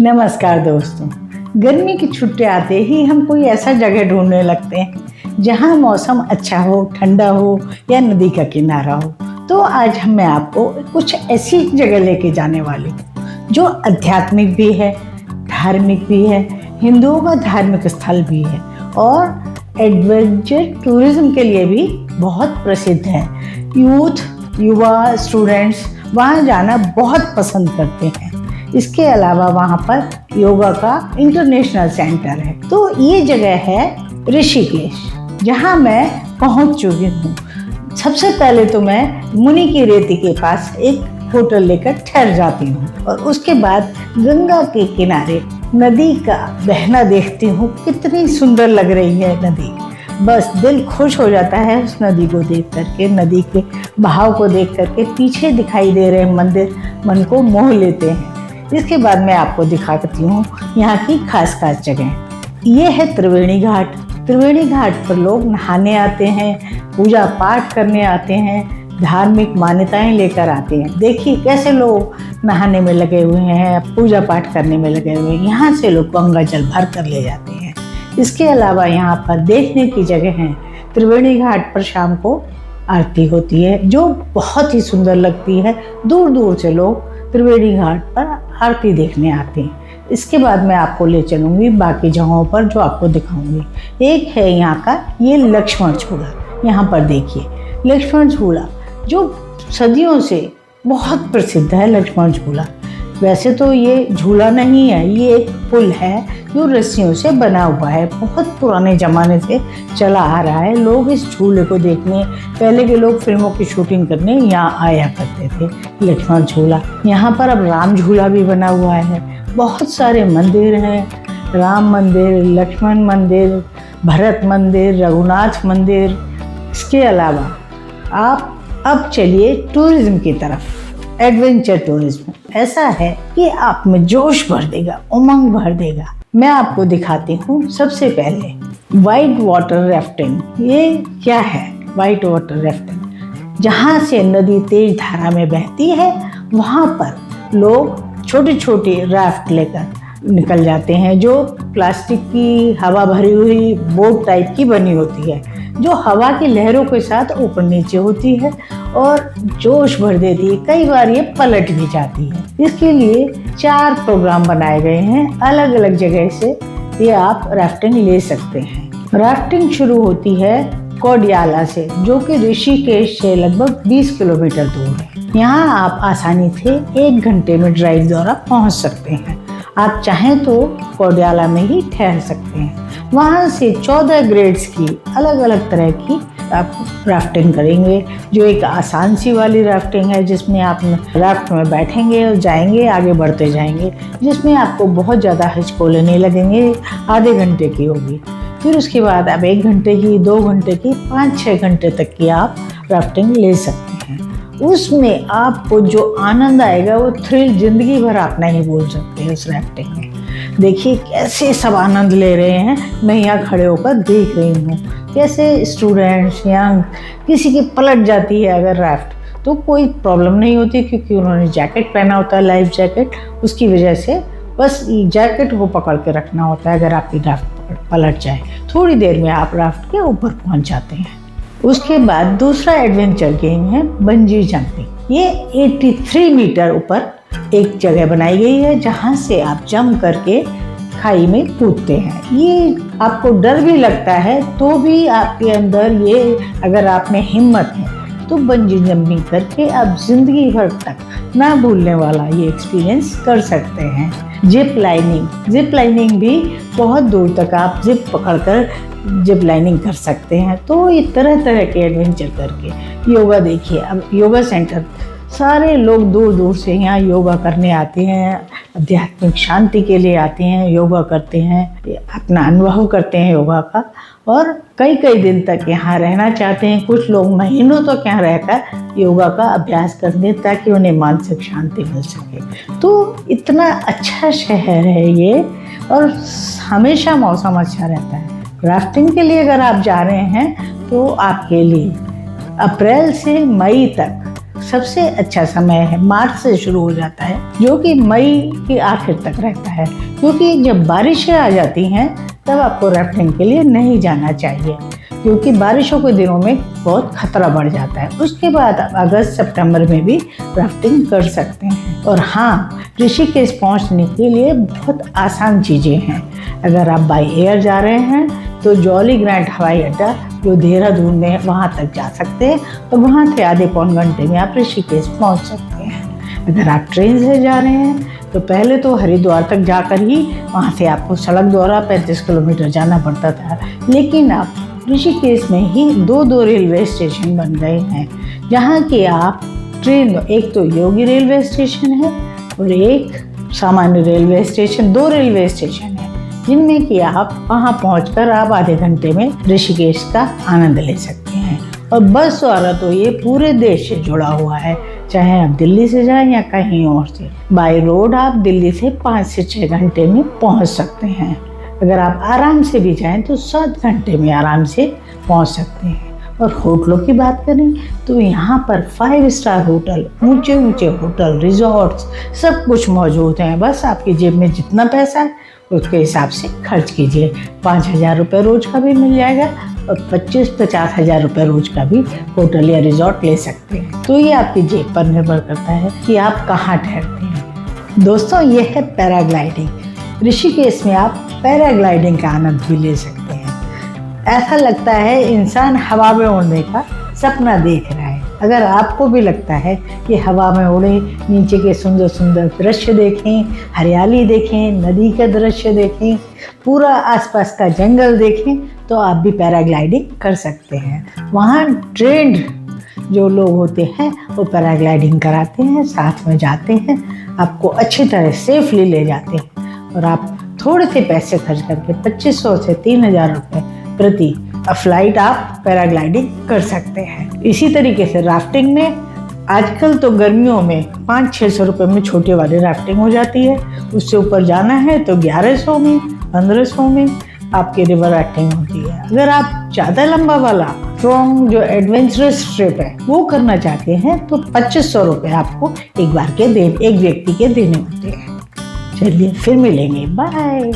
नमस्कार दोस्तों। गर्मी की छुट्टियां आते ही हम कोई ऐसा जगह ढूंढने लगते हैं जहां मौसम अच्छा हो, ठंडा हो या नदी का किनारा हो। तो आज मैं आपको कुछ ऐसी जगह लेके जाने वाली हूँ जो आध्यात्मिक भी है, धार्मिक भी है, हिंदुओं का धार्मिक स्थल भी है और एडवेंचर टूरिज्म के लिए भी बहुत प्रसिद्ध है। युवा स्टूडेंट्स वहाँ जाना बहुत पसंद करते हैं। इसके अलावा वहाँ पर योगा का इंटरनेशनल सेंटर है। तो ये जगह है ऋषिकेश, जहाँ मैं पहुँच चुकी हूँ। सबसे पहले तो मैं मुनि की रेती के पास एक होटल लेकर ठहर जाती हूँ और उसके बाद गंगा के किनारे नदी का बहना देखती हूँ। कितनी सुंदर लग रही है नदी, बस दिल खुश हो जाता है उस नदी को देख करके। नदी के बहाव को देख करके पीछे दिखाई दे रहे मंदिर मन को मोह लेते हैं। इसके बाद मैं आपको दिखाती हूँ यहाँ की खास जगह। ये है त्रिवेणी घाट। त्रिवेणी घाट पर लोग नहाने आते हैं, पूजा पाठ करने आते हैं, धार्मिक मान्यताएं लेकर आते हैं। देखिए कैसे लोग नहाने में लगे हुए हैं, पूजा पाठ करने में लगे हुए हैं। यहाँ से लोग गंगा जल भर कर ले जाते हैं। इसके अलावा यहाँ पर देखने की जगह है। त्रिवेणी घाट पर शाम को आरती होती है जो बहुत ही सुंदर लगती है। दूर दूर से लोग त्रिवेणी घाट पर आरती देखने आते हैं। इसके बाद मैं आपको ले चलूँगी बाकी जगहों पर जो आपको दिखाऊंगी। एक है यहाँ का ये लक्ष्मण झूला। यहाँ पर देखिए लक्ष्मण झूला जो सदियों से बहुत प्रसिद्ध है। लक्ष्मण झूला वैसे तो ये झूला नहीं है, ये एक पुल है जो रस्सियों से बना हुआ है। बहुत पुराने ज़माने से चला आ रहा है। लोग इस झूले को देखने, पहले के लोग फिल्मों की शूटिंग करने यहाँ आया करते थे। लक्ष्मण झूला यहाँ पर अब राम झूला भी बना हुआ है। बहुत सारे मंदिर हैं, राम मंदिर, लक्ष्मण मंदिर, भरत मंदिर, रघुनाथ मंदिर। इसके अलावा आप अब चलिए टूरिज्म की तरफ। एडवेंचर टूरिज्म ऐसा है कि आप में जोश भर देगा, उमंग भर देगा। मैं आपको दिखाती हूँ सबसे पहले वाइट वाटर राफ्टिंग। ये क्या है वाइट वाटर राफ्टिंग? जहाँ से नदी तेज धारा में बहती है वहाँ पर लोग छोटे छोटे राफ्ट लेकर निकल जाते हैं जो प्लास्टिक की हवा भरी हुई बोट टाइप की बनी होती है, जो हवा की लहरों के साथ ऊपर नीचे होती है और जोश भर देती है। कई बार ये पलट भी जाती है। इसके लिए 4 प्रोग्राम बनाए गए हैं अलग अलग जगह से। ये आप राफ्टिंग ले सकते हैं। राफ्टिंग शुरू होती है कोडियाला से, जो कि ऋषिकेश से लगभग 20 किलोमीटर दूर है। यहाँ आप आसानी से 1 घंटे में ड्राइव द्वारा पहुँच सकते हैं। आप चाहें तो कोडियाला में ही ठहर सकते हैं। वहाँ से 14 ग्रेड्स की अलग अलग तरह की आप राफ्टिंग करेंगे, जो एक आसान सी वाली राफ्टिंग है जिसमें आप राफ्ट में बैठेंगे और जाएंगे, आगे बढ़ते जाएंगे, जिसमें आपको बहुत ज़्यादा हिचकोले नहीं लगेंगे। आधे घंटे की होगी। फिर उसके बाद आप 1 घंटे की, 2 घंटे की, 5-6 घंटे तक की आप राफ्टिंग ले सकते हैं। उसमें आपको जो आनंद आएगा वो थ्रिल जिंदगी भर आप नहीं भूल सकते उस राफ्टिंग में। देखिए कैसे सब आनंद ले रहे हैं। मैं यहाँ खड़े होकर देख रही हूँ कैसे स्टूडेंट्स यंग, किसी की पलट जाती है अगर राफ्ट तो कोई प्रॉब्लम नहीं होती, क्योंकि उन्होंने जैकेट पहना होता है, लाइफ जैकेट। उसकी वजह से बस जैकेट को पकड़ के रखना होता है। अगर आपकी राफ्ट पलट जाए थोड़ी देर में आप राफ्ट के ऊपर पहुँच जाते हैं। उसके बाद दूसरा एडवेंचर गेम है बंजी जंपिंग। ये 83 मीटर ऊपर एक जगह बनाई गई है जहाँ से आप जंप करके खाई में कूदते हैं। ये आपको डर भी लगता है तो भी आपके अंदर ये, अगर आप में हिम्मत है तो बंजी जंपिंग करके आप जिंदगी भर तक ना भूलने वाला ये एक्सपीरियंस कर सकते हैं। जिप लाइनिंग भी बहुत दूर तक आप जिप पकड़कर जिप लाइनिंग कर सकते हैं। तो ये तरह तरह के एडवेंचर करके योगा देखिए। अब योगा सेंटर, सारे लोग दूर दूर से यहाँ योगा करने आते हैं, आध्यात्मिक शांति के लिए आते हैं, योगा करते हैं, अपना अनुभव करते हैं योगा का, और कई कई दिन तक यहाँ रहना चाहते हैं। कुछ लोग महीनों तक यहाँ रहकर योगा का अभ्यास करते हैं ताकि उन्हें मानसिक शांति मिल सके। तो इतना अच्छा शहर है ये, और हमेशा मौसम अच्छा रहता है। राफ्टिंग के लिए अगर आप जा रहे हैं तो आपके लिए अप्रैल से मई तक सबसे अच्छा समय है मार्च से शुरू हो जाता है, जो कि मई के आखिर तक रहता है, क्योंकि जब बारिशें आ जाती हैं तब आपको राफ्टिंग के लिए नहीं जाना चाहिए, क्योंकि बारिशों के दिनों में बहुत खतरा बढ़ जाता है। उसके बाद आप अगस्त सितंबर में भी राफ्टिंग कर सकते हैं। और हाँ, ऋषिकेश पहुंचने के लिए बहुत आसान चीज़ें हैं। अगर आप बाय एयर जा रहे हैं तो जॉली ग्रांट हवाई अड्डा जो देहरादून में है वहाँ तक जा सकते हैं और वहाँ से आधे पौन घंटे में आप ऋषिकेश पहुँच सकते हैं। अगर आप ट्रेन से जा रहे हैं तो पहले तो हरिद्वार तक जाकर ही वहाँ से आपको सड़क द्वारा 35 किलोमीटर जाना पड़ता था, लेकिन अब ऋषिकेश में ही दो रेलवे स्टेशन बन गए हैं, जहाँ कि आप ट्रेन, एक तो योगी रेलवे स्टेशन है और एक सामान्य रेलवे स्टेशन, 2 रेलवे स्टेशन है, जिनमें कि आप वहाँ पहुँचकर आप आधे घंटे में ऋषिकेश का आनंद ले सकते हैं। और बस द्वारा तो ये पूरे देश से जुड़ा हुआ है, चाहे आप दिल्ली से जाएं या कहीं और से। बाय रोड आप दिल्ली से 5 से 6 घंटे में पहुँच सकते हैं। अगर आप आराम से भी जाएं तो 7 घंटे में आराम से पहुँच सकते हैं। और होटलों की बात करें तो यहाँ पर 5 स्टार होटल, ऊंचे ऊंचे होटल, रिजॉर्ट्स सब कुछ मौजूद हैं। बस आपकी जेब में जितना पैसा है उसके हिसाब से खर्च कीजिए। 5,000 रुपये रोज का भी मिल जाएगा और 25-50 हज़ार रुपये रोज का भी होटल या रिजॉर्ट ले सकते हैं। तो ये आपकी जेब पर निर्भर करता है कि आप कहाँ ठहरते हैं। दोस्तों, ये है पैराग्लाइडिंग। ऋषिकेश में आप पैराग्लाइडिंग का आनंद भी ले सकते हैं। ऐसा लगता है इंसान हवा में उड़ने का सपना देख रहा है। अगर आपको भी लगता है कि हवा में उड़े, नीचे के सुंदर सुंदर दृश्य देखें, हरियाली देखें, नदी का दृश्य देखें, पूरा आसपास का जंगल देखें, तो आप भी पैराग्लाइडिंग कर सकते हैं। वहाँ ट्रेंड जो लोग होते हैं वो पैराग्लाइडिंग कराते हैं, साथ में जाते हैं, आपको अच्छी तरह सेफली ले जाते हैं और आप थोड़े से पैसे खर्च करके 2500 से 3,000 रुपये प्रति फ्लाइट आप पैराग्लाइडिंग कर सकते हैं। इसी तरीके से राफ्टिंग में आजकल तो गर्मियों में 500-600 रुपये में छोटे वाली राफ्टिंग हो जाती है। उससे ऊपर जाना है तो 1100 में, 1500 में आपकी रिवर राफ्टिंग होती है। अगर आप ज़्यादा लंबा वाला स्ट्रॉन्ग जो एडवेंचरस ट्रिप है वो करना चाहते हैं तो 2500 रुपये आपको एक व्यक्ति के देने होते हैं। चलिए फिर मिलेंगे, बाय।